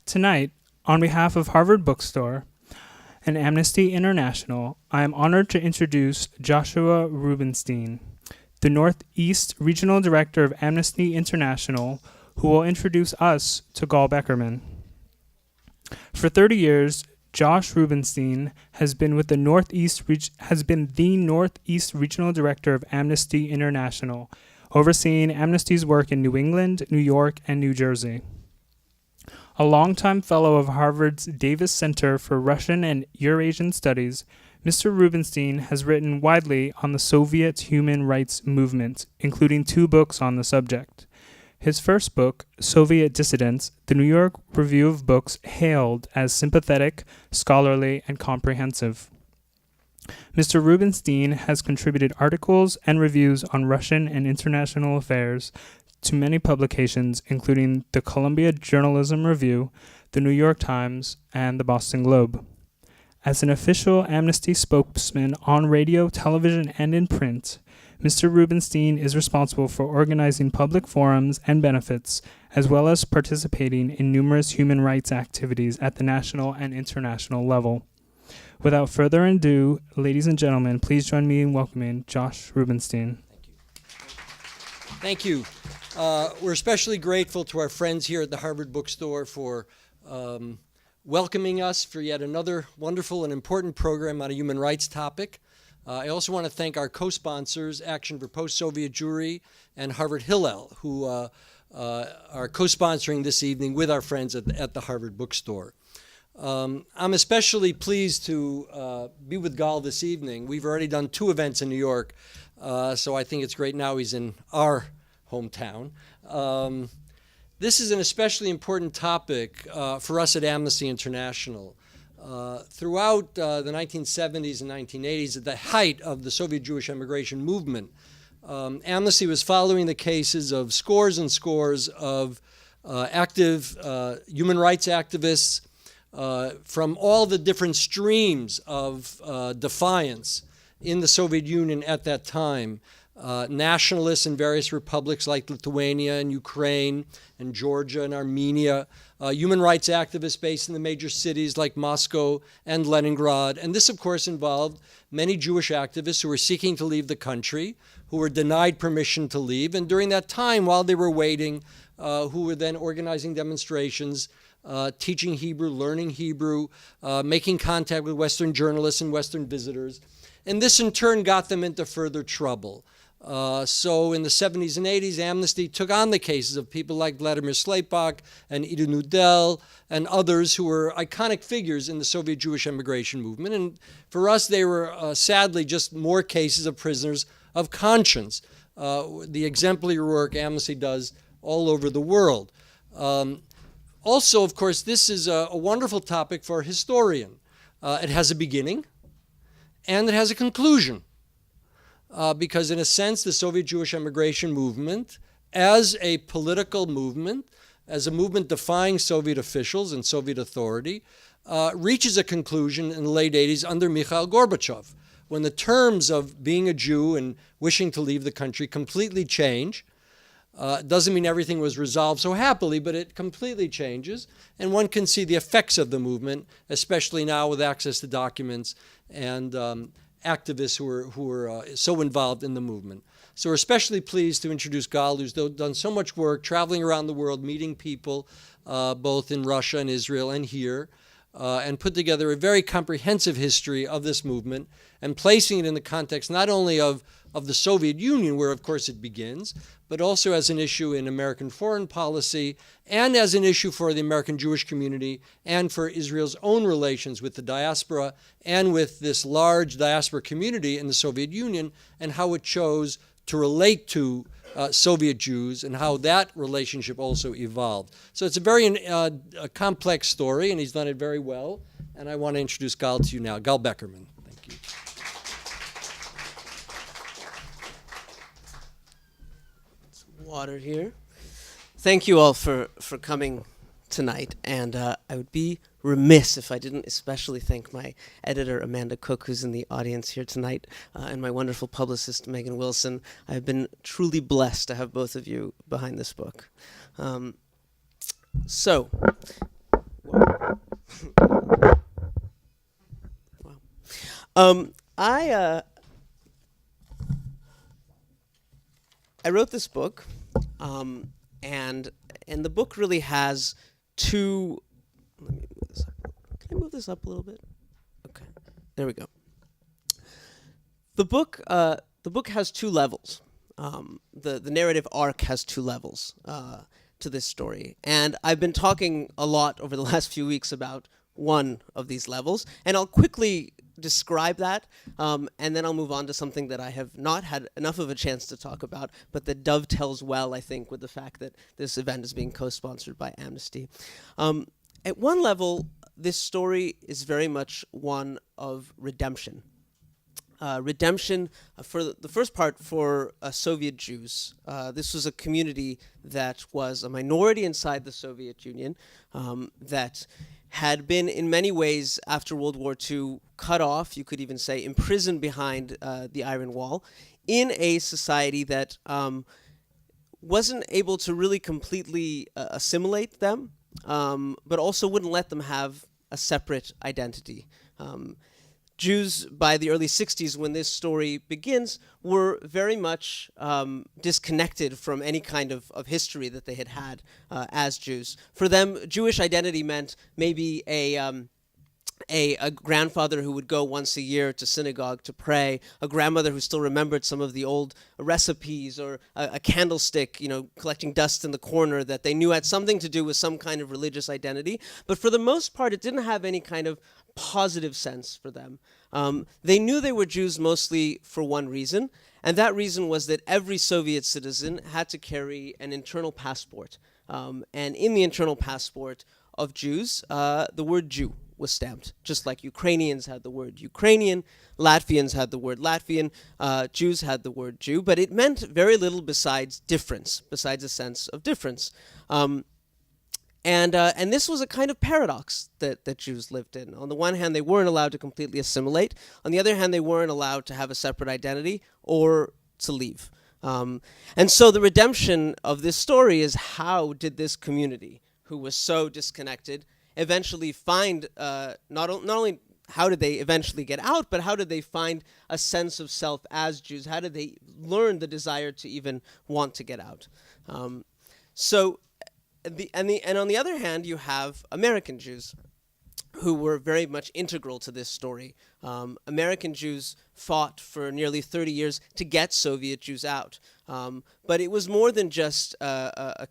Tonight, on behalf of Harvard Bookstore and Amnesty International, I am honored to introduce Joshua Rubenstein, the Northeast Regional Director of Amnesty International, who will introduce us to Gall Beckerman. For 30 years, Josh Rubenstein has been the Northeast Regional Director of Amnesty International, overseeing Amnesty's work in New England, New York, and New Jersey. A longtime fellow of Harvard's Davis Center for Russian and Eurasian Studies, Mr. Rubenstein has written widely on the Soviet human rights movement, including 2 books on the subject. His first book, Soviet Dissidents, the New York Review of Books hailed as sympathetic, scholarly, and comprehensive. Mr. Rubenstein has contributed articles and reviews on Russian and international affairs to many publications, including the Columbia Journalism Review, the New York Times, and the Boston Globe. As an official Amnesty spokesman on radio, television, and in print, Mr. Rubenstein is responsible for organizing public forums and benefits, as well as participating in numerous human rights activities at the national and international level. Without further ado, ladies and gentlemen, please join me in welcoming Josh Rubenstein. Thank you. We're especially grateful to our friends here at the Harvard Bookstore for welcoming us for yet another wonderful and important program on a human rights topic. I also want to thank our co-sponsors, Action for Post-Soviet Jewry and Harvard Hillel, who are co-sponsoring this evening with our friends at the Harvard Bookstore. I'm especially pleased to be with Gall this evening. We've already done 2 events in New York, so I think it's great now he's in our hometown. This is an especially important topic for us at Amnesty International. Throughout the 1970s and 1980s, at the height of the Soviet Jewish emigration movement, Amnesty was following the cases of scores and scores of active human rights activists from all the different streams of defiance in the Soviet Union at that time. Nationalists in various republics like Lithuania and Ukraine and Georgia and Armenia, human rights activists based in the major cities like Moscow and Leningrad. And this, of course, involved many Jewish activists who were seeking to leave the country, who were denied permission to leave. And during that time, while they were waiting, who were then organizing demonstrations, teaching Hebrew, learning Hebrew, making contact with Western journalists and Western visitors. And this, in turn, got them into further trouble. So in the 70s and 80s, Amnesty took on the cases of people like Vladimir Slepak and Ida Nudel and others who were iconic figures in the Soviet Jewish emigration movement. And for us, they were sadly just more cases of prisoners of conscience, the exemplary work Amnesty does all over the world. Also, of course, this is a wonderful topic for a historian. It has a beginning and it has a conclusion. Because in a sense, the Soviet Jewish emigration movement, as a political movement, as a movement defying Soviet officials and Soviet authority, reaches a conclusion in the late 80s under Mikhail Gorbachev, when the terms of being a Jew and wishing to leave the country completely change. It doesn't mean everything was resolved so happily, but it completely changes. And one can see the effects of the movement, especially now with access to documents and activists who are so involved in the movement. So we're especially pleased to introduce Gall, who's done so much work traveling around the world, meeting people both in Russia and Israel and here, and put together a very comprehensive history of this movement and placing it in the context not only of the Soviet Union, where of course it begins, but also as an issue in American foreign policy and as an issue for the American Jewish community and for Israel's own relations with the diaspora and with this large diaspora community in the Soviet Union and how it chose to relate to Soviet Jews and how that relationship also evolved. So it's a very a complex story, and he's done it very well. And I want to introduce Gall to you now. Gall Beckerman. Thank you. Water here. Thank you all for coming tonight, and I would be remiss if I didn't especially thank my editor Amanda Cook, who's in the audience here tonight, and my wonderful publicist Megan Wilson. I've been truly blessed to have both of you behind this book. So Wow. I wrote this book, and the book really has two. Let me move this up. Can I move this up a little bit? Okay, there we go. The book has two levels. The narrative arc has two levels to this story, and I've been talking a lot over the last few weeks about one of these levels, and I'll quickly describe that, and then I'll move on to something that I have not had enough of a chance to talk about, but that dovetails well, I think, with the fact that this event is being co-sponsored by Amnesty. At one level, this story is very much one of redemption. Redemption, for the first part, for Soviet Jews. This was a community that was a minority inside the Soviet Union, that had been in many ways, after World War II, cut off, you could even say imprisoned behind the Iron Wall, in a society that wasn't able to really completely assimilate them, but also wouldn't let them have a separate identity. Jews, by the early 60s, when this story begins, were very much disconnected from any kind of history that they had as Jews. For them, Jewish identity meant maybe a grandfather who would go once a year to synagogue to pray, a grandmother who still remembered some of the old recipes, or a candlestick, collecting dust in the corner that they knew had something to do with some kind of religious identity. But for the most part, it didn't have any kind of positive sense for them. They knew they were Jews mostly for one reason, and that reason was that every Soviet citizen had to carry an internal passport. And in the internal passport of Jews, the word Jew was stamped, just like Ukrainians had the word Ukrainian, Latvians had the word Latvian, Jews had the word Jew, but it meant very little besides difference, besides a sense of difference. And this was a kind of paradox that Jews lived in. On the one hand, they weren't allowed to completely assimilate. On the other hand, they weren't allowed to have a separate identity or to leave. And so the redemption of this story is, how did this community, who was so disconnected, eventually find, not only how did they eventually get out, but how did they find a sense of self as Jews? How did they learn the desire to even want to get out? And on the other hand, you have American Jews, who were very much integral to this story. American Jews fought for nearly 30 years to get Soviet Jews out. But it was more than just a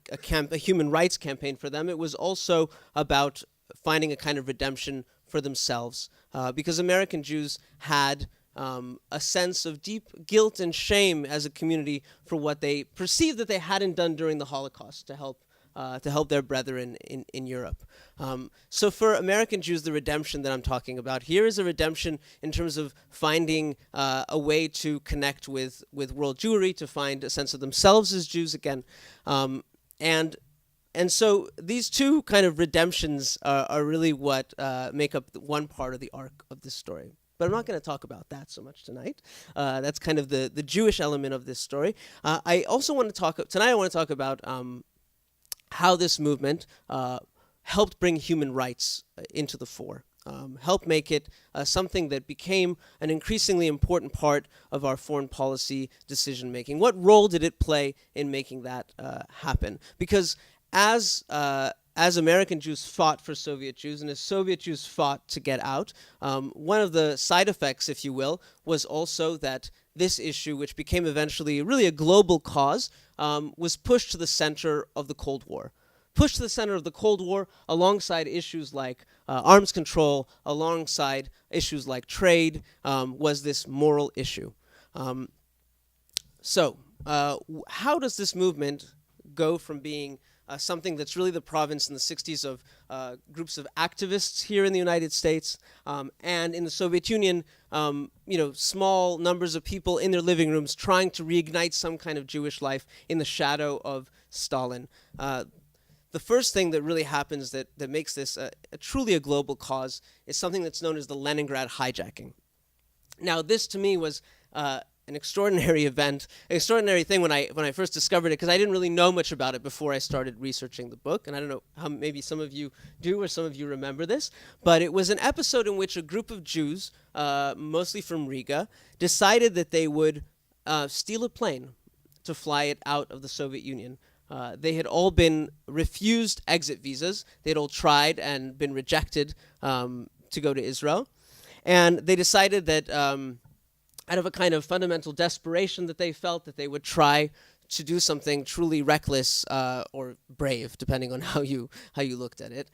human rights campaign for them. It was also about finding a kind of redemption for themselves, because American Jews had a sense of deep guilt and shame as a community for what they perceived that they hadn't done during the Holocaust to help their brethren in Europe. So for American Jews, the redemption that I'm talking about here is a redemption in terms of finding a way to connect with world Jewry, to find a sense of themselves as Jews again. And so these two kind of redemptions are really what make up one part of the arc of this story. But I'm not going to talk about that so much tonight. That's kind of the Jewish element of this story. I also want to talk about how this movement helped bring human rights into the fore, helped make it something that became an increasingly important part of our foreign policy decision-making. What role did it play in making that happen? Because as American Jews fought for Soviet Jews, and as Soviet Jews fought to get out, one of the side effects, if you will, was also that this issue, which became eventually really a global cause, was pushed to the center of the Cold War. Pushed to the center of the Cold War alongside issues like arms control, alongside issues like trade, was this moral issue. So how does this movement go from being something that's really the province in the 60s of groups of activists here in the United States, and in the Soviet Union, small numbers of people in their living rooms trying to reignite some kind of Jewish life in the shadow of Stalin? The first thing that really happens that makes this truly a global cause is something that's known as the Leningrad Hijacking. Now, this to me was an extraordinary event, an extraordinary thing when I first discovered it, because I didn't really know much about it before I started researching the book, and I don't know how maybe some of you do or some of you remember this, but it was an episode in which a group of Jews, mostly from Riga, decided that they would steal a plane to fly it out of the Soviet Union. They had all been refused exit visas. They'd all tried and been rejected to go to Israel. And they decided that out of a kind of fundamental desperation that they felt, that they would try to do something truly reckless or brave, depending on how you looked at it.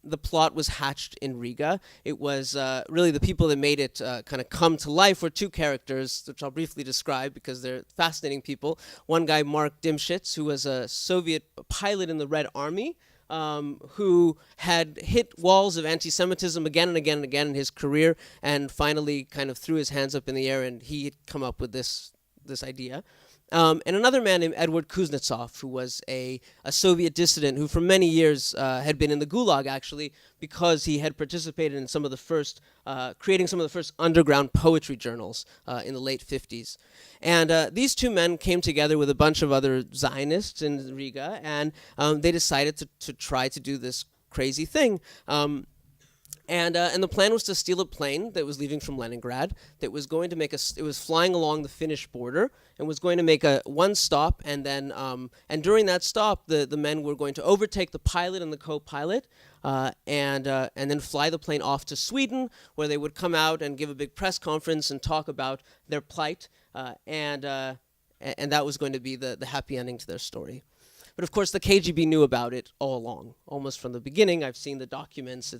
The plot was hatched in Riga. It was really the people that made it kind of come to life were two characters, which I'll briefly describe because they're fascinating people. One guy, Mark Dimshitz, who was a Soviet pilot in the Red Army, who had hit walls of anti-Semitism again and again and again in his career, and finally kind of threw his hands up in the air, and he had come up with this idea. And another man named Edward Kuznetsov, who was a Soviet dissident who for many years had been in the Gulag, actually, because he had participated in some of the first, creating some of the first underground poetry journals in the late 50s. And these two men came together with a bunch of other Zionists in Riga, and they decided to try to do this crazy thing. And the plan was to steal a plane that was leaving from Leningrad, that was going to make it was flying along the Finnish border, and was going to make one stop, and then and during that stop, the men were going to overtake the pilot and the co-pilot, and then fly the plane off to Sweden, where they would come out and give a big press conference and talk about their plight, and that was going to be the happy ending to their story. But of course, the KGB knew about it all along, almost from the beginning. I've seen the documents.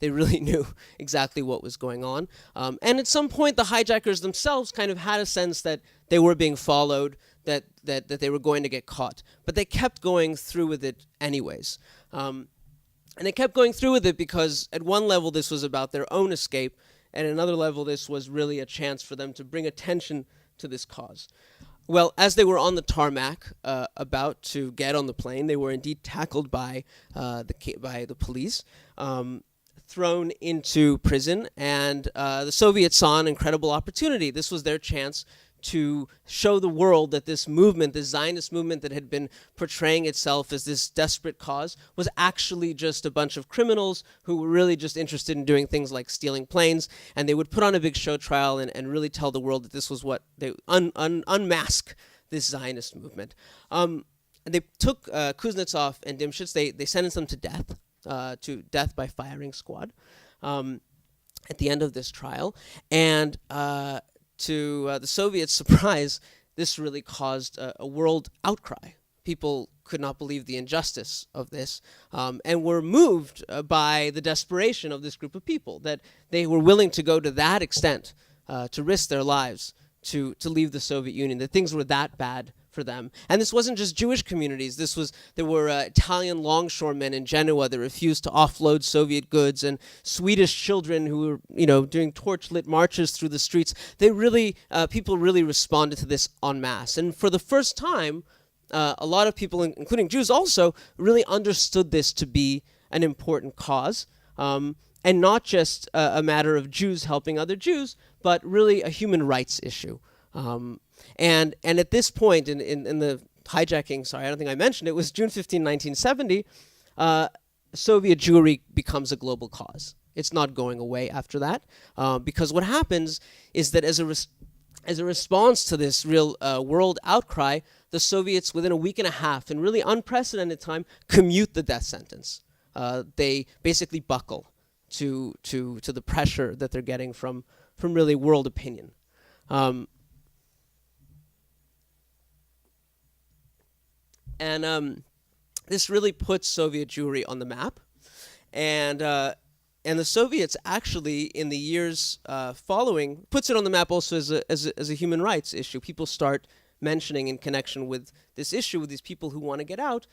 They really knew exactly what was going on. And at some point, the hijackers themselves kind of had a sense that they were being followed, that they were going to get caught. But they kept going through with it anyways. And they kept going through with it because at one level, this was about their own escape. And at another level, this was really a chance for them to bring attention to this cause. Well, as they were on the tarmac, about to get on the plane, they were indeed tackled by the police, thrown into prison, and the Soviets saw an incredible opportunity. This was their chance to show the world that this movement, this Zionist movement that had been portraying itself as this desperate cause, was actually just a bunch of criminals who were really just interested in doing things like stealing planes, and they would put on a big show trial and really tell the world that this was what they unmask this Zionist movement. And they took Kuznetsov and Dimshitz, they sentenced them to death by firing squad at the end of this trial, and to the Soviets' surprise, this really caused a world outcry. People could not believe the injustice of this, and were moved by the desperation of this group of people, that they were willing to go to that extent, to risk their lives, to leave the Soviet Union, that things were that bad for them. And this wasn't just Jewish communities. There were Italian longshoremen in Genoa that refused to offload Soviet goods, and Swedish children who were, doing torch-lit marches through the streets. People really responded to this en masse. And for the first time, a lot of people, including Jews also, really understood this to be an important cause, and not just a matter of Jews helping other Jews, but really a human rights issue. And at this point in the hijacking, I don't think I mentioned it, was June 15, 1970, Soviet Jewry becomes a global cause. It's not going away after that, because what happens is that as a response to this real world outcry, the Soviets, within a week and a half, in really unprecedented time, commute the death sentence. They basically buckle to the pressure that they're getting from really world opinion. And this really puts Soviet Jewry on the map, and the Soviets actually, in the years following, puts it on the map also as a human rights issue. People start mentioning, in connection with this issue, with these people who want to get out,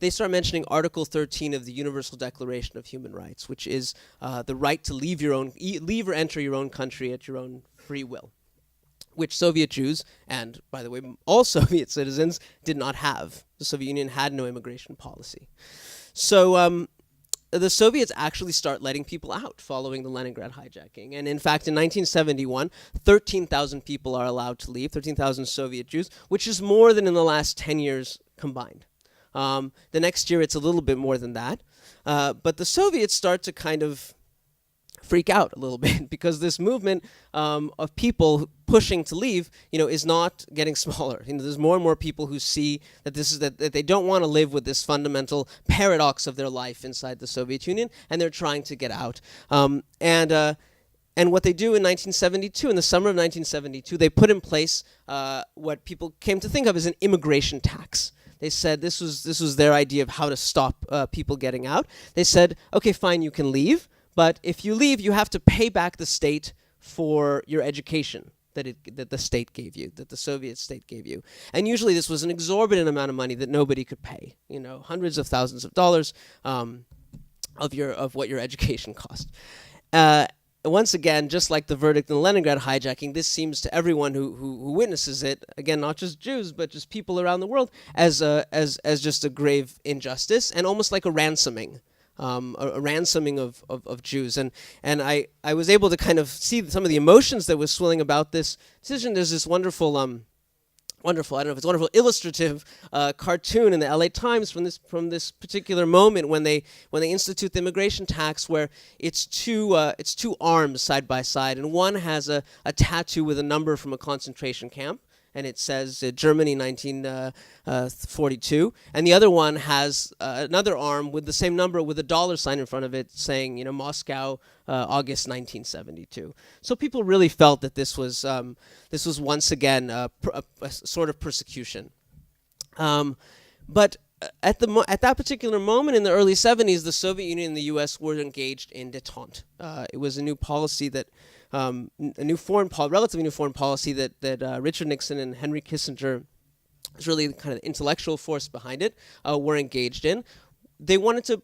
they start mentioning Article 13 of the Universal Declaration of Human Rights, which is the right to leave or enter your own country at your own free will, which Soviet Jews, and by the way, all Soviet citizens, did not have. The Soviet Union had no immigration policy. So the Soviets actually start letting people out following the Leningrad hijacking. And in fact, in 1971, 13,000 people are allowed to leave, 13,000 Soviet Jews, which is more than in the last 10 years combined. The next year, it's a little bit more than that. But the Soviets start to kind of freak out a little bit because this movement of people pushing to leave, is not getting smaller. There's more and more people who see that that they don't want to live with this fundamental paradox of their life inside the Soviet Union, and they're trying to get out. And what they do in 1972, in the summer of 1972, they put in place what people came to think of as an immigration tax. They said this was their idea of how to stop people getting out. They said, okay, fine, you can leave. But if you leave, you have to pay back the state for your education that the state gave you, that the Soviet state gave you. And usually this was an exorbitant amount of money that nobody could pay, hundreds of thousands of dollars of what your education cost. Once again, just like the verdict in the Leningrad hijacking, this seems to everyone who witnesses it, again, not just Jews, but just people around the world, as just a grave injustice and almost like a ransoming. A ransoming of Jews. And I was able to kind of see some of the emotions that was swirling about this decision. There's this wonderful, I don't know if it's wonderful illustrative cartoon in the LA Times from this particular moment when they institute the immigration tax, where it's two arms side by side, and one has a tattoo with a number from a concentration camp, and it says Germany 1942, and the other one has another arm with the same number with a dollar sign in front of it saying, Moscow, August 1972. So people really felt that this was once again a sort of persecution. But at that particular moment in the early 70s, the Soviet Union and the U.S. were engaged in détente. It was a new policy that. Relatively new foreign policy that Richard Nixon and Henry Kissinger, was really kind of the intellectual force behind it, were engaged in. They wanted to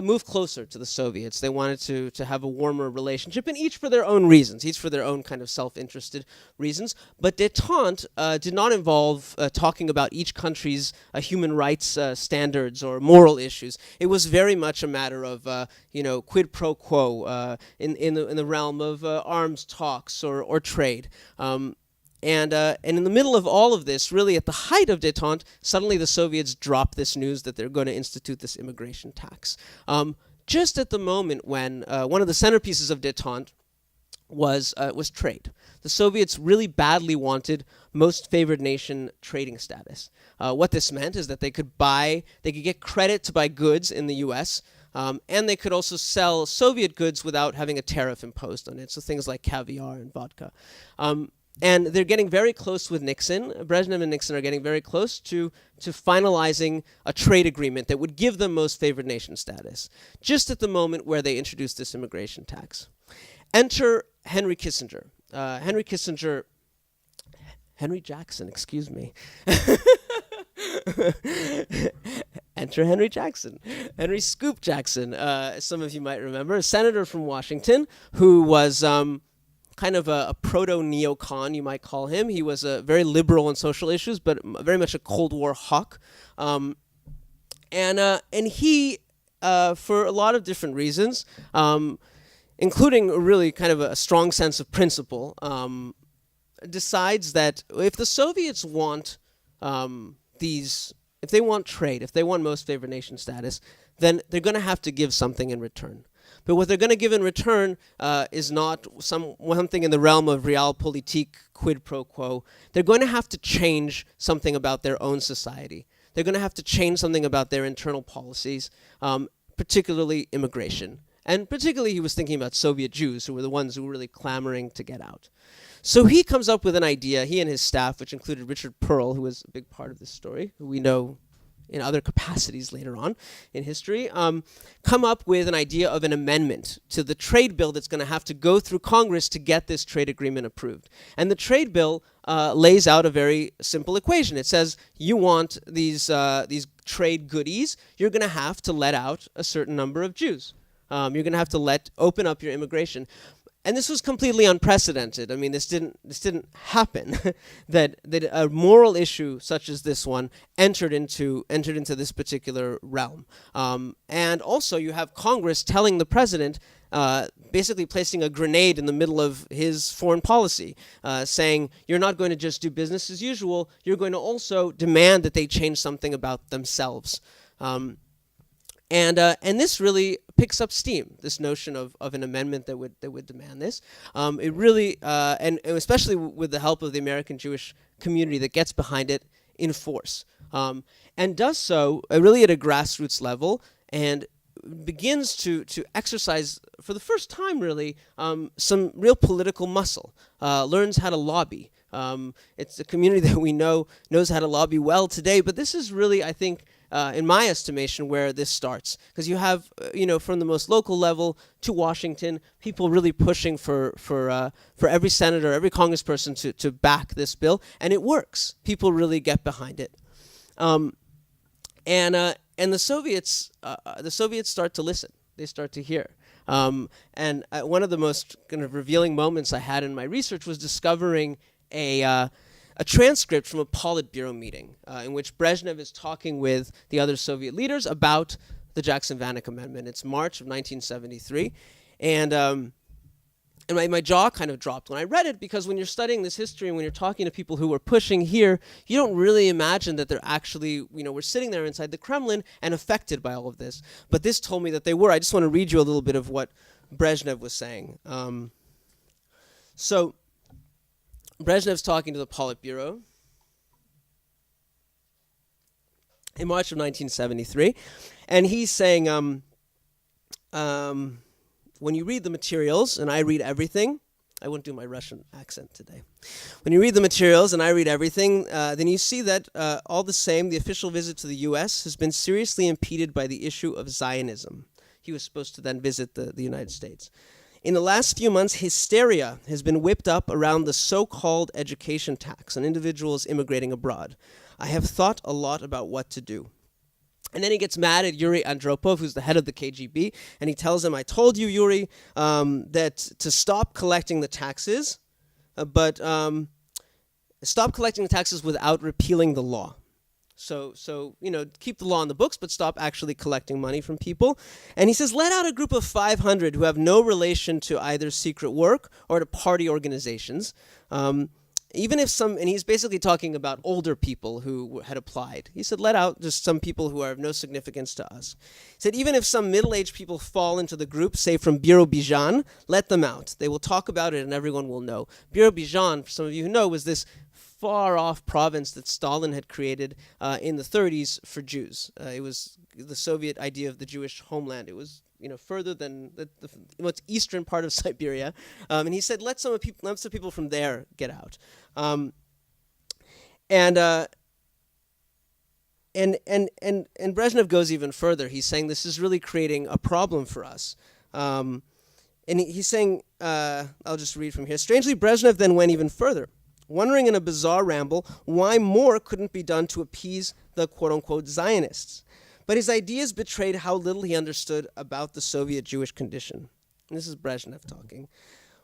move closer to the Soviets. They wanted to have a warmer relationship, and each for their own reasons, each for their own kind of self-interested reasons. But détente did not involve talking about each country's human rights standards or moral issues. It was very much a matter of quid pro quo in the realm of arms talks or trade. And in the middle of all of this, really at the height of détente, suddenly the Soviets drop this news that they're going to institute this immigration tax. Just at the moment when one of the centerpieces of détente was trade. The Soviets really badly wanted most favored nation trading status. What this meant is that they could get credit to buy goods in the U.S., and they could also sell Soviet goods without having a tariff imposed on it, so things like caviar and vodka. And they're getting very close with Nixon. Brezhnev and Nixon are getting very close to finalizing a trade agreement that would give them most favored nation status, just at the moment where they introduced this immigration tax. Enter Henry Kissinger. Henry Jackson, excuse me. Enter Henry Jackson. Henry Scoop Jackson, some of you might remember, a senator from Washington who was kind of a proto-neocon, you might call him. He was very liberal on social issues, but very much a Cold War hawk. And he, for a lot of different reasons, including really kind of a strong sense of principle, decides that if the Soviets want if they want trade, if they want most favored nation status, then they're going to have to give something in return. But what they're going to give in return is not something in the realm of realpolitik, quid pro quo. They're going to have to change something about their own society. They're going to have to change something about their internal policies, particularly immigration. And particularly he was thinking about Soviet Jews, who were the ones who were really clamoring to get out. So he comes up with an idea, he and his staff, which included Richard Pearl, who was a big part of this story, who we know in other capacities later on in history, come up with an idea of an amendment to the trade bill that's going to have to go through Congress to get this trade agreement approved. And the trade bill lays out a very simple equation. It says you want these trade goodies, you're going to have to let out a certain number of Jews. You're going to have to open up your immigration. And this was completely unprecedented. I mean, this didn't happen. that a moral issue such as this one entered into this particular realm. And also, you have Congress telling the president, basically placing a grenade in the middle of his foreign policy, saying, "You're not going to just do business as usual. You're going to also demand that they change something about themselves." And this really picks up steam. This notion of an amendment that would demand this. It really, and especially with the help of the American Jewish community that gets behind it in force, and does so really at a grassroots level, and begins to exercise for the first time really some real political muscle. Learns how to lobby. It's a community that we knows how to lobby well today, but this is really, I think, in my estimation, where this starts, because you have, from the most local level to Washington, people really pushing for every senator, every congressperson to back this bill, and it works. People really get behind it, and the Soviets start to listen. They start to hear. And one of the most kind of revealing moments I had in my research was discovering a transcript from a Politburo meeting in which Brezhnev is talking with the other Soviet leaders about the Jackson-Vanik Amendment. It's March of 1973, and my jaw kind of dropped when I read it, because when you're studying this history and when you're talking to people who were pushing here, you don't really imagine that they're actually, we're sitting there inside the Kremlin and affected by all of this. But this told me that they were. I just want to read you a little bit of what Brezhnev was saying. So Brezhnev's talking to the Politburo in March of 1973, and he's saying, when you read the materials, and I read everything, I won't do my Russian accent today. When you read the materials, and I read everything, then you see that all the same, the official visit to the U.S. has been seriously impeded by the issue of Zionism. He was supposed to then visit the United States. In the last few months, hysteria has been whipped up around the so-called education tax on individuals immigrating abroad. I have thought a lot about what to do. And then he gets mad at Yuri Andropov, who's the head of the KGB, and he tells him, "I told you, Yuri, that to stop collecting the taxes, but stop collecting the taxes without repealing the law. So keep the law in the books, but stop actually collecting money from people." And he says, let out a group of 500 who have no relation to either secret work or to party organizations. Even if and he's basically talking about older people who had applied. He said, let out just some people who are of no significance to us. He said, even if some middle-aged people fall into the group, say from Birobidzhan, let them out. They will talk about it and everyone will know. Birobidzhan, for some of you who know, was this far-off province that Stalin had created in the 30s for Jews. It was the Soviet idea of the Jewish homeland. It was further than the most eastern part of Siberia. And he said, let some people from there get out. And Brezhnev goes even further. He's saying this is really creating a problem for us. And he's saying, I'll just read from here. Strangely, Brezhnev then went even further, wondering in a bizarre ramble why more couldn't be done to appease the quote-unquote Zionists. But his ideas betrayed how little he understood about the Soviet Jewish condition. And this is Brezhnev talking.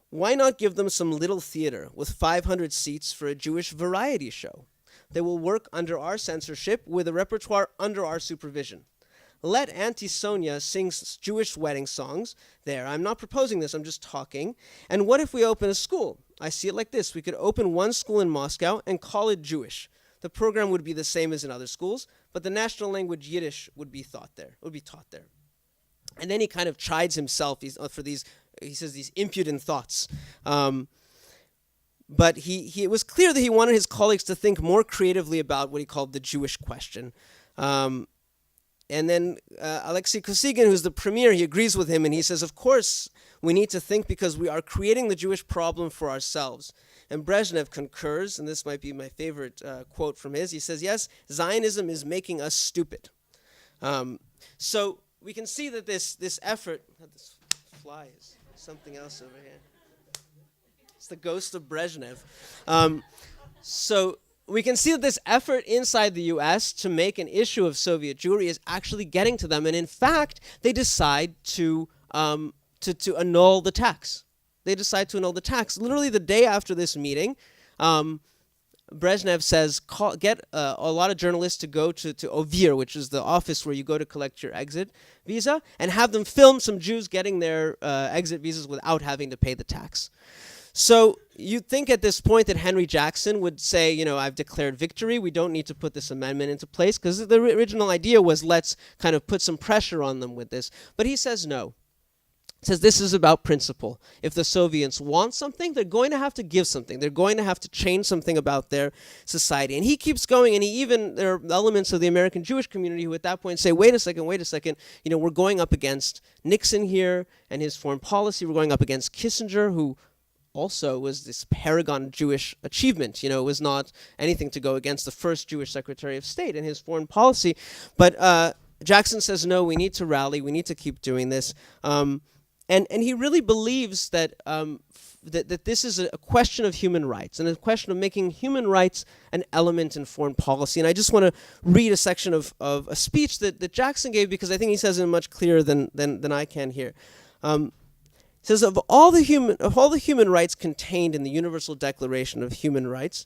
Why not give them some little theater with 500 seats for a Jewish variety show? They will work under our censorship with a repertoire under our supervision. Let Auntie Sonia sing Jewish wedding songs there. I'm not proposing this, I'm just talking. And what if we open a school? I see it like this. We could open one school in Moscow and call it Jewish. The program would be the same as in other schools, but the national language Yiddish would be taught there. And then he kind of chides himself for these, he says, these impudent thoughts. But it was clear that he wanted his colleagues to think more creatively about what he called the Jewish question. And then Alexei Kosygin, who's the premier, he agrees with him, and he says, of course, we need to think because we are creating the Jewish problem for ourselves. And Brezhnev concurs, and this might be my favorite quote from his. He says, yes, Zionism is making us stupid. So we can see that this effort, this fly is something else over here. It's the ghost of Brezhnev. So we can see that this effort inside the U.S. to make an issue of Soviet Jewry is actually getting to them. And in fact, they decide to annul the tax. they decide to annul the tax. Literally the day after this meeting, Brezhnev says, get a lot of journalists to go to OVIR, which is the office where you go to collect your exit visa, and have them film some Jews getting their exit visas without having to pay the tax. So you'd think at this point that Henry Jackson would say, you know, I've declared victory. We don't need to put this amendment into place, because the original idea was let's kind of put some pressure on them with this. But he says no. He says this is about principle. If the Soviets want something, they're going to have to give something. They're going to have to change something about their society. And he keeps going, and there are elements of the American Jewish community who at that point say, wait a second, you know, we're going up against Nixon here and his foreign policy. We're going up against Kissinger, who also was this paragon Jewish achievement. You know, it was not anything to go against the first Jewish Secretary of State and his foreign policy. But Jackson says, no, we need to rally. We need to keep doing this. And he really believes that that this is a question of human rights and a question of making human rights an element in foreign policy. And I just want to read a section of a speech that Jackson gave, because I think he says it much clearer than I can here. He says, of all the human rights contained in the Universal Declaration of Human Rights,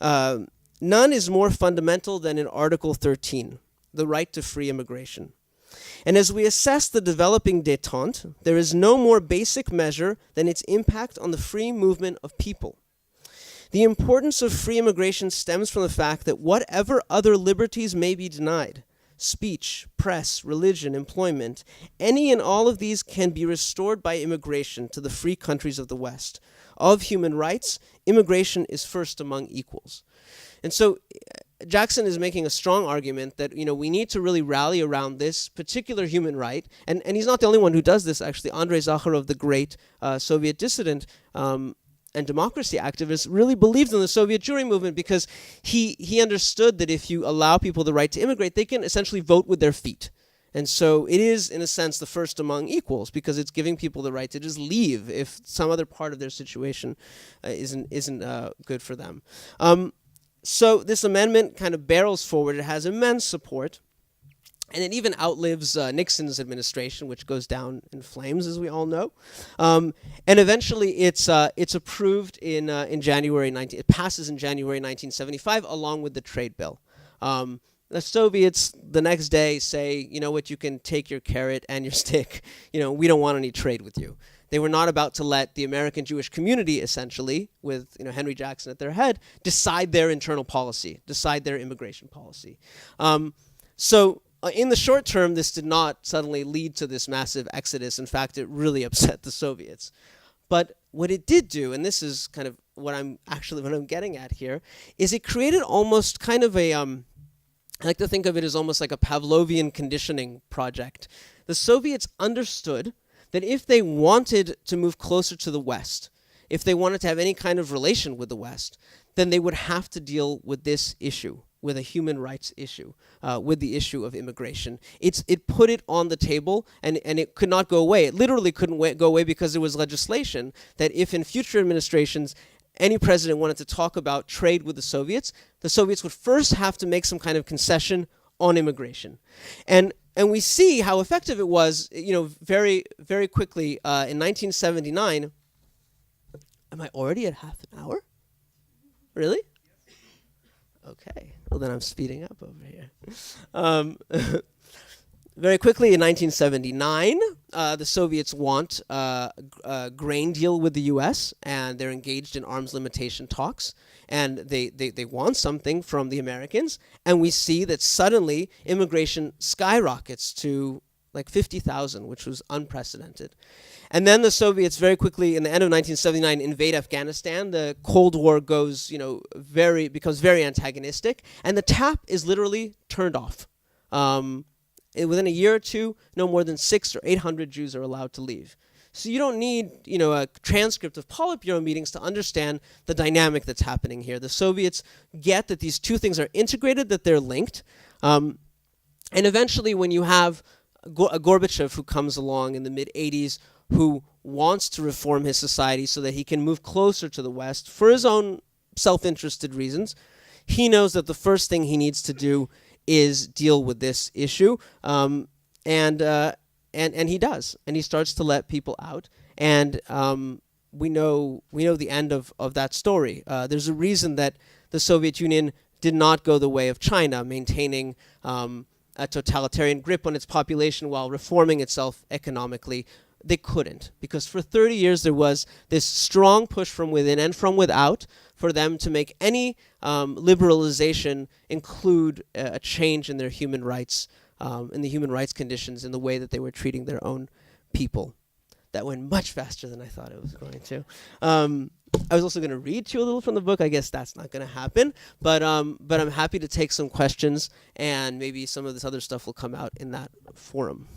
none is more fundamental than in Article 13, the right to free immigration. And as we assess the developing détente, there is no more basic measure than its impact on the free movement of people. The importance of free immigration stems from the fact that whatever other liberties may be denied, speech, press, religion, employment, any and all of these can be restored by immigration to the free countries of the West. Of human rights, immigration is first among equals. And so Jackson is making a strong argument that, you know, we need to really rally around this particular human right. And he's not the only one who does this, actually. Andrei Zakharov, the great Soviet dissident and democracy activist, really believed in the Soviet Jewry movement, because he understood that if you allow people the right to immigrate, they can essentially vote with their feet. And so it is, in a sense, the first among equals, because it's giving people the right to just leave if some other part of their situation isn't good for them. So this amendment kind of barrels forward. It has immense support, and it even outlives Nixon's administration, which goes down in flames, as we all know. And eventually, it's approved in January 19. It passes in January 1975, along with the trade bill. The Soviets the next day say, you know what, you can take your carrot and your stick. You know, we don't want any trade with you. They were not about to let the American Jewish community, essentially, with Henry Jackson at their head, decide their internal policy, decide their immigration policy. So in the short term, this did not suddenly lead to this massive exodus. In fact, it really upset the Soviets. But what it did do, and this is kind of what I'm getting at here, is it created almost kind of a I like to think of it as almost like a Pavlovian conditioning project. The Soviets understood that if they wanted to move closer to the West, if they wanted to have any kind of relation with the West, then they would have to deal with this issue, with a human rights issue, with the issue of immigration. It put it on the table, and it could not go away. It literally couldn't go away, because there was legislation that if in future administrations any president wanted to talk about trade with the Soviets would first have to make some kind of concession on immigration. And we see how effective it was, very, very quickly. In 1979, am I already at half an hour? Really? Okay. Well, then I'm speeding up over here. Very quickly, in 1979, the Soviets want a grain deal with the U.S., and they're engaged in arms limitation talks, and they want something from the Americans, and we see that suddenly immigration skyrockets to like 50,000, which was unprecedented. And then the Soviets very quickly, in the end of 1979, invade Afghanistan. The Cold War becomes very antagonistic, and the tap is literally turned off. Within a year or two, no more than 600 or 800 Jews are allowed to leave. So you don't need, a transcript of Politburo meetings to understand the dynamic that's happening here. The Soviets get that these two things are integrated, that they're linked. And eventually, when you have a Gorbachev who comes along in the mid-'80s, who wants to reform his society so that he can move closer to the West for his own self-interested reasons, he knows that the first thing he needs to do is deal with this issue, and he does, and he starts to let people out, and we know the end of that story. There's a reason that the Soviet Union did not go the way of China, maintaining a totalitarian grip on its population while reforming itself economically. They couldn't, because for 30 years there was this strong push from within and from without for them to make any liberalization include a change in their human rights, in the human rights conditions, in the way that they were treating their own people. That went much faster than I thought it was going to. I was also going to read to you a little from the book. I guess that's not going to happen, but I'm happy to take some questions, and maybe some of this other stuff will come out in that forum.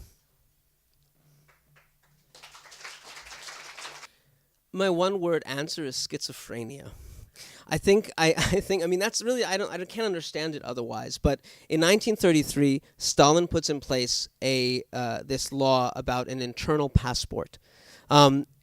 My one-word answer is schizophrenia. I think that's really, I can't understand it otherwise. But in 1933, Stalin puts in place this law about an internal passport.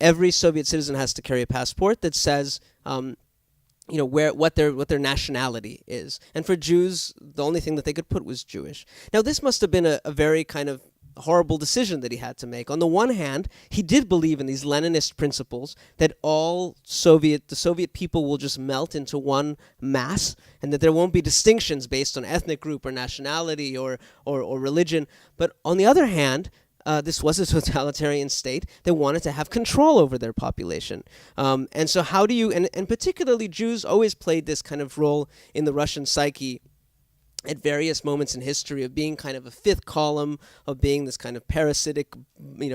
Every Soviet citizen has to carry a passport that says, what their nationality is. And for Jews, the only thing that they could put was Jewish. Now, this must have been a very kind of horrible decision that he had to make. On the one hand, he did believe in these Leninist principles that the Soviet people will just melt into one mass, and that there won't be distinctions based on ethnic group or nationality or religion. But on the other hand, this was a totalitarian state that wanted to have control over their population. And so how do you, and particularly Jews always played this kind of role in the Russian psyche at various moments in history of being kind of a fifth column, of being this kind of parasitic,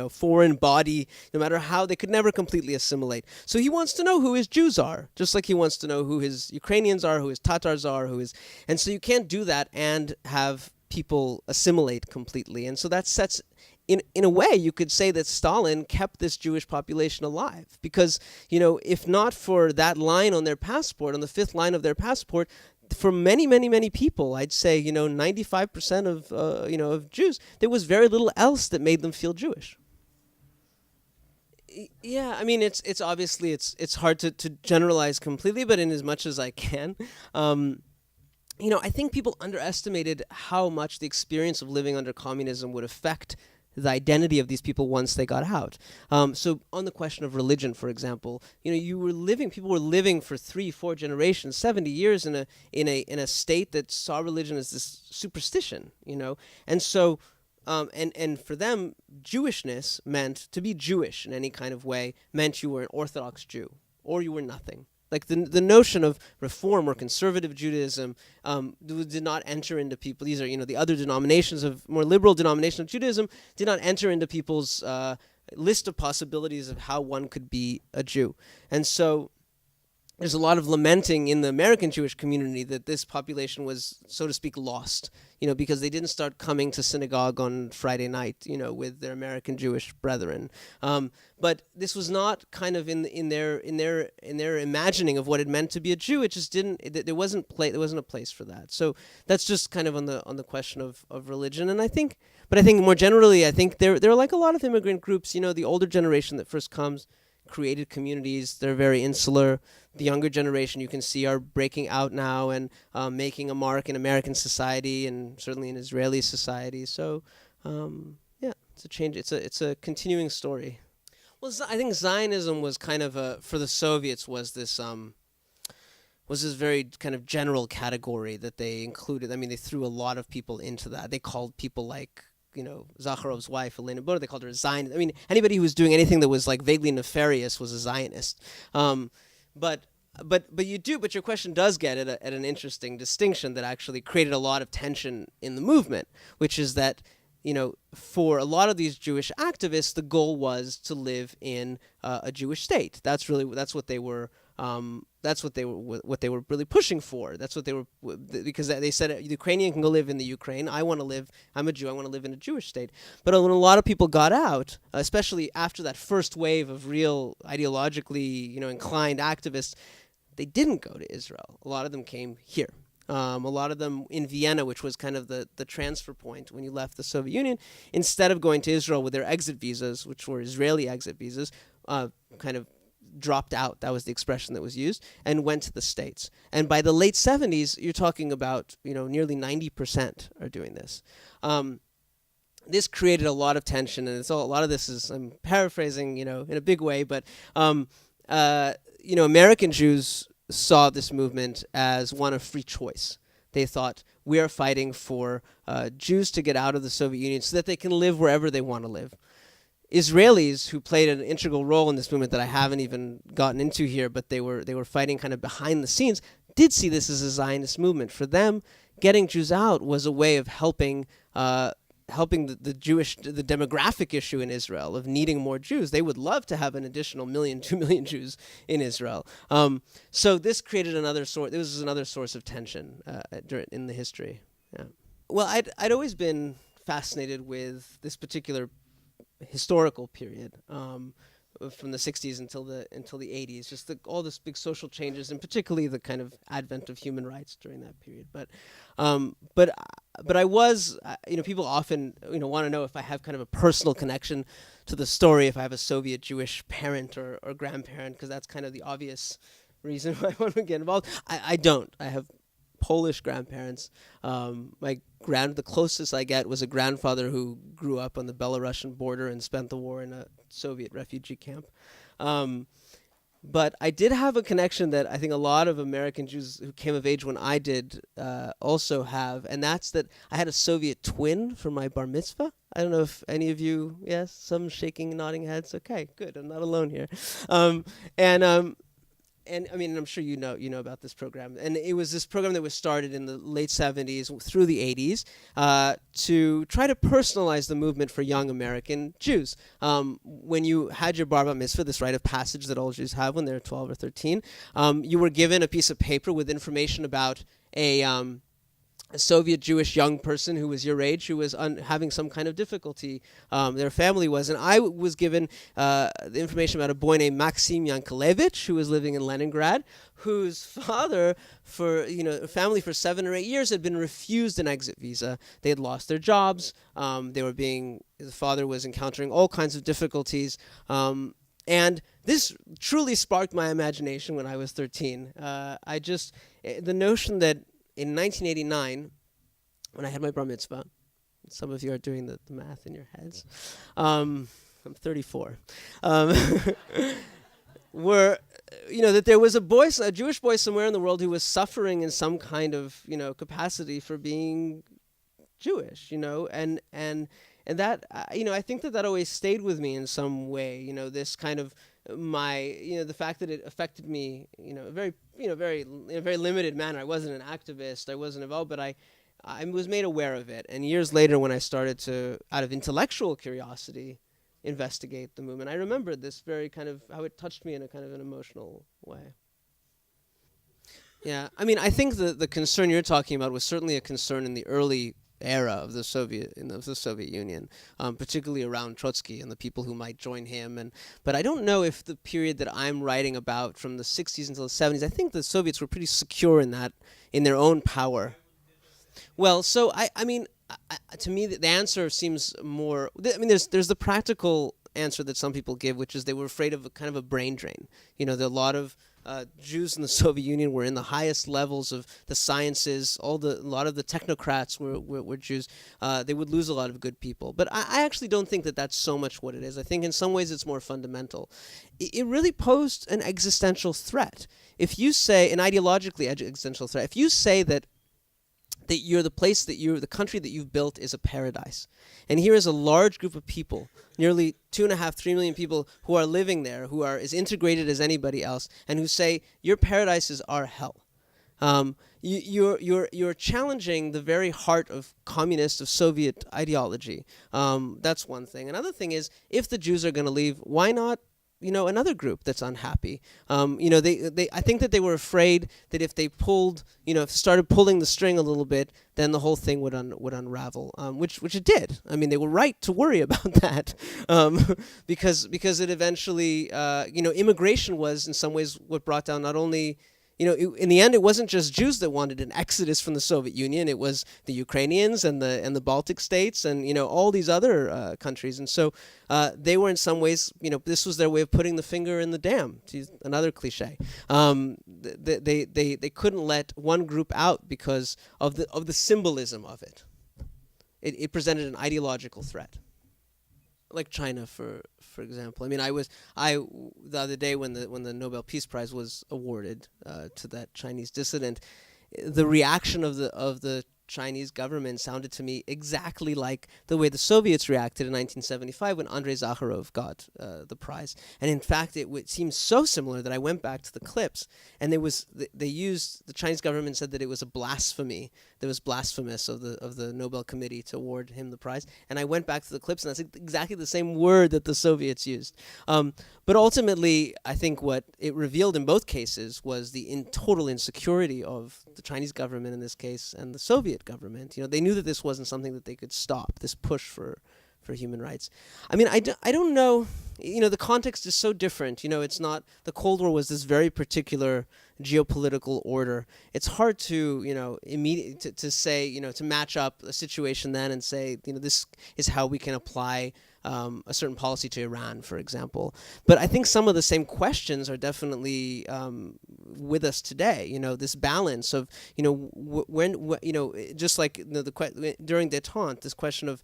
foreign body, no matter how, they could never completely assimilate. So he wants to know who his Jews are, just like he wants to know who his Ukrainians are, who his Tatars are, and so you can't do that and have people assimilate completely. And so that sets, in a way, you could say that Stalin kept this Jewish population alive, because, if not for that line on their passport, on the fifth line of their passport, for many, many, many people, I'd say, 95% of Jews, there was very little else that made them feel Jewish. Yeah, I mean, it's obviously, it's hard to generalize completely, but in as much as I can, I think people underestimated how much the experience of living under communism would affect the identity of these people once they got out. So on the question of religion, for example, people were living for 3-4 generations, 70 years in a state that saw religion as this superstition, and so and for them, Jewishness meant, to be Jewish in any kind of way meant you were an Orthodox Jew or you were nothing. Like the notion of Reform or conservative Judaism did not enter into people. These are, the other denominations of, more liberal denomination of Judaism did not enter into people's list of possibilities of how one could be a Jew. And so there's a lot of lamenting in the American Jewish community that this population was, so to speak, lost, because they didn't start coming to synagogue on Friday night, with their American Jewish brethren. But this was not kind of in their imagining of what it meant to be a Jew. It just didn't. There wasn't a place for that. So that's just kind of on the question of religion. And I think more generally, I think there are like a lot of immigrant groups. The older generation that first comes created communities. They're very insular. The younger generation, you can see, are breaking out now and making a mark in American society and certainly in Israeli society. So, it's a change. It's a continuing story. Well, I think Zionism was kind of for the Soviets was this very kind of general category that they included. I mean, they threw a lot of people into that. They called people like, Zakharov's wife, Elena Boda, they called her a Zionist. I mean, anybody who was doing anything that was like vaguely nefarious was a Zionist. But your question does get at an interesting distinction that actually created a lot of tension in the movement, which is that, for a lot of these Jewish activists, the goal was to live in a Jewish state. That's what they were. What they were really pushing for. That's what they were, because they said the Ukrainian can go live in the Ukraine. I'm a Jew. I want to live in a Jewish state. But when a lot of people got out, especially after that first wave of real ideologically, inclined activists, they didn't go to Israel. A lot of them came here. A lot of them in Vienna, which was kind of the transfer point when you left the Soviet Union, instead of going to Israel with their exit visas, which were Israeli exit visas, kind of dropped out, that was the expression that was used, and went to the States. And by the late 70s, you're talking about, nearly 90% are doing this. This created a lot of tension, and a lot of this is, I'm paraphrasing, in a big way, but American Jews saw this movement as one of free choice. They thought, we are fighting for Jews to get out of the Soviet Union so that they can live wherever they want to live. Israelis, who played an integral role in this movement that I haven't even gotten into here, but they were fighting kind of behind the scenes, did see this as a Zionist movement. For them, getting Jews out was a way of helping the demographic issue in Israel of needing more Jews. They would love to have an additional 2 million Jews in Israel. So this created another source. This was another source of tension in the history. Yeah. Well, I'd always been fascinated with this particular historical period. From the 60s until the 80s, just all this big social changes, and particularly the kind of advent of human rights during that period. But I was, people often, want to know if I have kind of a personal connection to the story, if I have a Soviet Jewish parent or grandparent, because that's kind of the obvious reason why I want to get involved. I don't. I have Polish grandparents. The closest I get was a grandfather who grew up on the Belarusian border and spent the war in a Soviet refugee camp. But I did have a connection that I think a lot of American Jews who came of age when I did also have, and that's that I had a Soviet twin for my bar mitzvah. I don't know if any of you, yes, some shaking, nodding heads. Okay, good, I'm not alone here. And I mean, I'm sure you know about this program. And it was this program that was started in the late 70s through the 80s to try to personalize the movement for young American Jews. When you had your bar mitzvah, this rite of passage that all Jews have when they're 12 or 13, you were given a piece of paper with information about a Soviet Jewish young person who was your age, who was having some kind of difficulty, their family was. And I was given the information about a boy named Maxime Yankovic, who was living in Leningrad, whose father, a family for 7 or 8 years, had been refused an exit visa. They had lost their jobs. The father was encountering all kinds of difficulties. And this truly sparked my imagination when I was 13. The notion that in 1989, when I had my bar mitzvah, some of you are doing the math in your heads. I'm 34. That there was a Jewish boy somewhere in the world who was suffering in some kind of, capacity for being Jewish, and that, I think that always stayed with me in some way, this kind of the fact that it affected me, in a very limited manner. I wasn't an activist, I wasn't involved, but I was made aware of it. And years later, when I started to, out of intellectual curiosity, investigate the movement, I remembered this very kind of, how it touched me in a kind of an emotional way. Yeah, I mean, I think the concern you're talking about was certainly a concern in the early era of the Soviet Union, particularly around Trotsky and the people who might join him. But I don't know if the period that I'm writing about from the 60s until the 70s, I think the Soviets were pretty secure in their own power. Well, so to me, the answer seems more. There's the practical answer that some people give, which is they were afraid of a kind of a brain drain. There are a lot of Jews in the Soviet Union were in the highest levels of the sciences. A lot of the technocrats were Jews. They would lose a lot of good people. But I actually don't think that that's so much what it is. I think in some ways it's more fundamental. It really posed an existential threat. If you say an ideologically existential threat, if you say that the country that you've built is a paradise. And here is a large group of people, nearly 2.5-3 million people who are living there, who are as integrated as anybody else, and who say, your paradise is our hell. You're challenging the very heart of communist, of Soviet ideology. That's one thing. Another thing is, if the Jews are going to leave, why not another group that's unhappy? I think that they were afraid that if they started pulling the string a little bit, then the whole thing would unravel, which it did. I mean, they were right to worry about that, because it eventually, immigration was in some ways what brought down not only. In the end, it wasn't just Jews that wanted an exodus from the Soviet Union. It was the Ukrainians and the Baltic states and all these other countries. And so they were in some ways, this was their way of putting the finger in the dam. To use another cliche. They couldn't let one group out because of the symbolism of it. It presented an ideological threat. like China, for example. I mean, the other day when the Nobel Peace Prize was awarded to that Chinese dissident, the reaction of the Chinese government sounded to me exactly like the way the Soviets reacted in 1975 when Andrei Zakharov got the prize. And in fact, it seemed so similar that I went back to the clips, and the Chinese government said that it was a blasphemy. That was blasphemous of the Nobel Committee to award him the prize. And I went back to the clips, and that's exactly the same word that the Soviets used. But ultimately, I think what it revealed in both cases was the total insecurity of the Chinese government in this case and the Soviet government. They knew that this wasn't something that they could stop, this push for human rights. I mean, I don't know, the context is so different. It's not, the Cold War was this very particular geopolitical order. It's hard to, to say, to match up a situation then and say, this is how we can apply a certain policy to Iran, for example. But I think some of the same questions are definitely with us today. This balance of, just like during détente, this question of,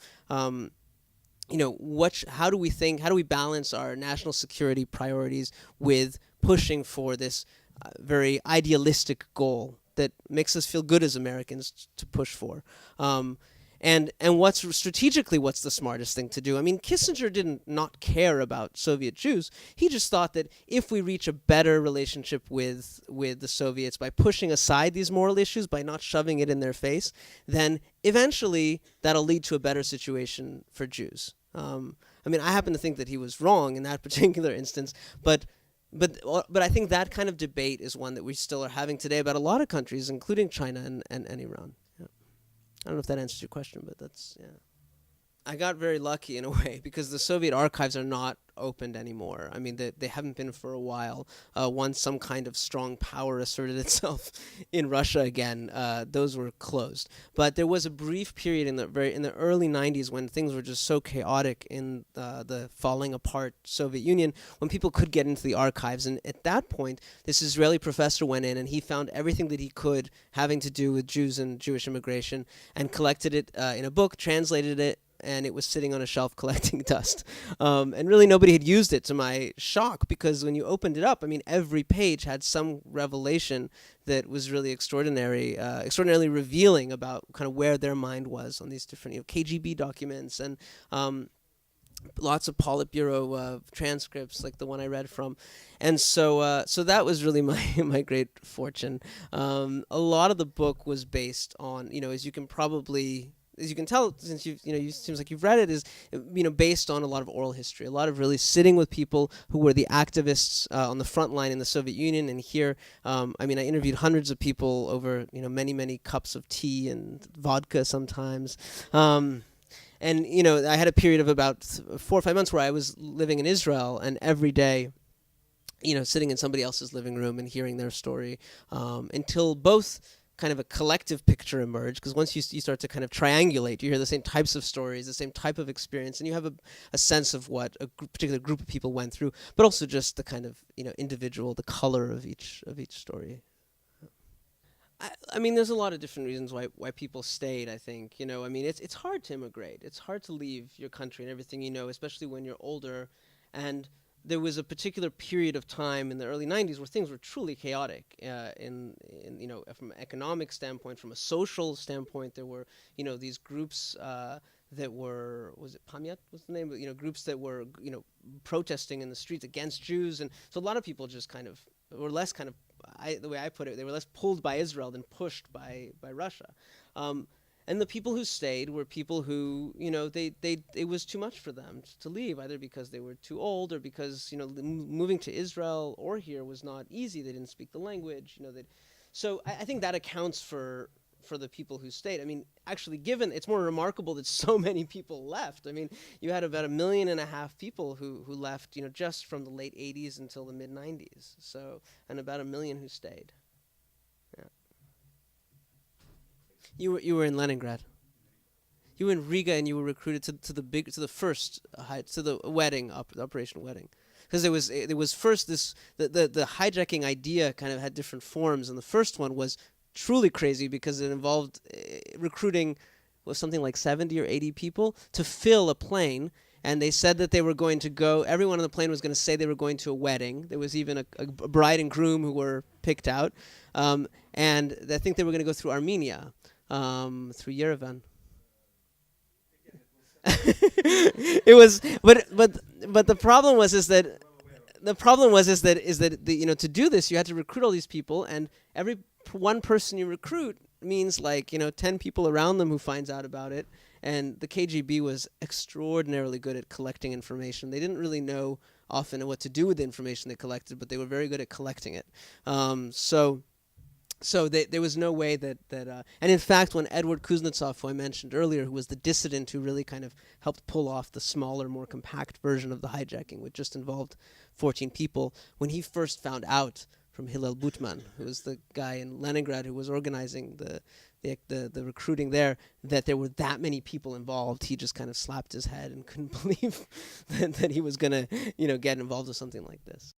how do we balance our national security priorities with pushing for this very idealistic goal that makes us feel good as Americans to push for? And what's the smartest thing to do? I mean, Kissinger didn't not care about Soviet Jews. He just thought that if we reach a better relationship with the Soviets by pushing aside these moral issues, by not shoving it in their face, then eventually that'll lead to a better situation for Jews. I mean, I happen to think that he was wrong in that particular instance, but I think that kind of debate is one that we still are having today about a lot of countries, including China and Iran. Yeah. I don't know if that answers your question, but that's, yeah. I got very lucky in a way because the Soviet archives are not opened anymore. I mean, they haven't been for a while. Once some kind of strong power asserted itself in Russia again, those were closed. But there was a brief period in the early 90s when things were just so chaotic in the falling apart Soviet Union, when people could get into the archives. And at that point, this Israeli professor went in and he found everything that he could having to do with Jews and Jewish immigration and collected it in a book, translated it, and it was sitting on a shelf collecting dust. And really nobody had used it, to my shock, because when you opened it up, I mean, every page had some revelation that was really extraordinarily revealing about kind of where their mind was on these different KGB documents and lots of Politburo transcripts, like the one I read from. And so that was really my great fortune. A lot of the book was based on, as you can tell, since seems like you've read it, is based on a lot of oral history, a lot of really sitting with people who were the activists on the front line in the Soviet Union. And here, I interviewed hundreds of people over many cups of tea and vodka sometimes. And I had a period of about 4 or 5 months where I was living in Israel, and every day, sitting in somebody else's living room and hearing their story, until both kind of a collective picture emerge, because once you start to kind of triangulate, you hear the same types of stories, the same type of experience, and you have a sense of what a particular group of people went through, but also just the kind of individual, the color of each story. I mean, there's a lot of different reasons why people stayed, I think. It's hard to immigrate. It's hard to leave your country and everything especially when you're older. And there was a particular period of time in the early 90s where things were truly chaotic in from an economic standpoint, from a social standpoint. There were, these groups that were, was it Pamyat was the name? Groups that were, protesting in the streets against Jews. And so a lot of people just kind of were less kind of, the way I put it, they were less pulled by Israel than pushed by Russia. And the people who stayed were people who, it was too much for them to leave, either because they were too old or because, moving to Israel or here was not easy. They didn't speak the language, So I think that accounts for the people who stayed. I mean, actually, given it's more remarkable that so many people left. I mean, you had about 1.5 million people who left, just from the late 80s until the mid 90s. So, and about 1 million who stayed. Yeah. You were in Leningrad. You were in Riga, and you were recruited to the wedding, Operation Wedding, because there was first the hijacking idea kind of had different forms, and the first one was truly crazy because it involved recruiting something like 70 or 80 people to fill a plane and they said that they were going to go, everyone on the plane was going to say they were going to a wedding. There was even a bride and groom who were picked out. And I think they were going to go through Armenia, through Yerevan. It was, but the problem was to do this you had to recruit all these people, and every one person you recruit means 10 people around them who finds out about it. And the KGB was extraordinarily good at collecting information. They didn't really know often what to do with the information they collected, but they were very good at collecting it. So there was no way that and in fact, when Edward Kuznetsov, who I mentioned earlier, who was the dissident who really kind of helped pull off the smaller, more compact version of the hijacking, which just involved 14 people, when he first found out from Hillel Butman, who was the guy in Leningrad who was organizing the recruiting there, that there were that many people involved, he just kind of slapped his head and couldn't believe that he was going to get involved with something like this.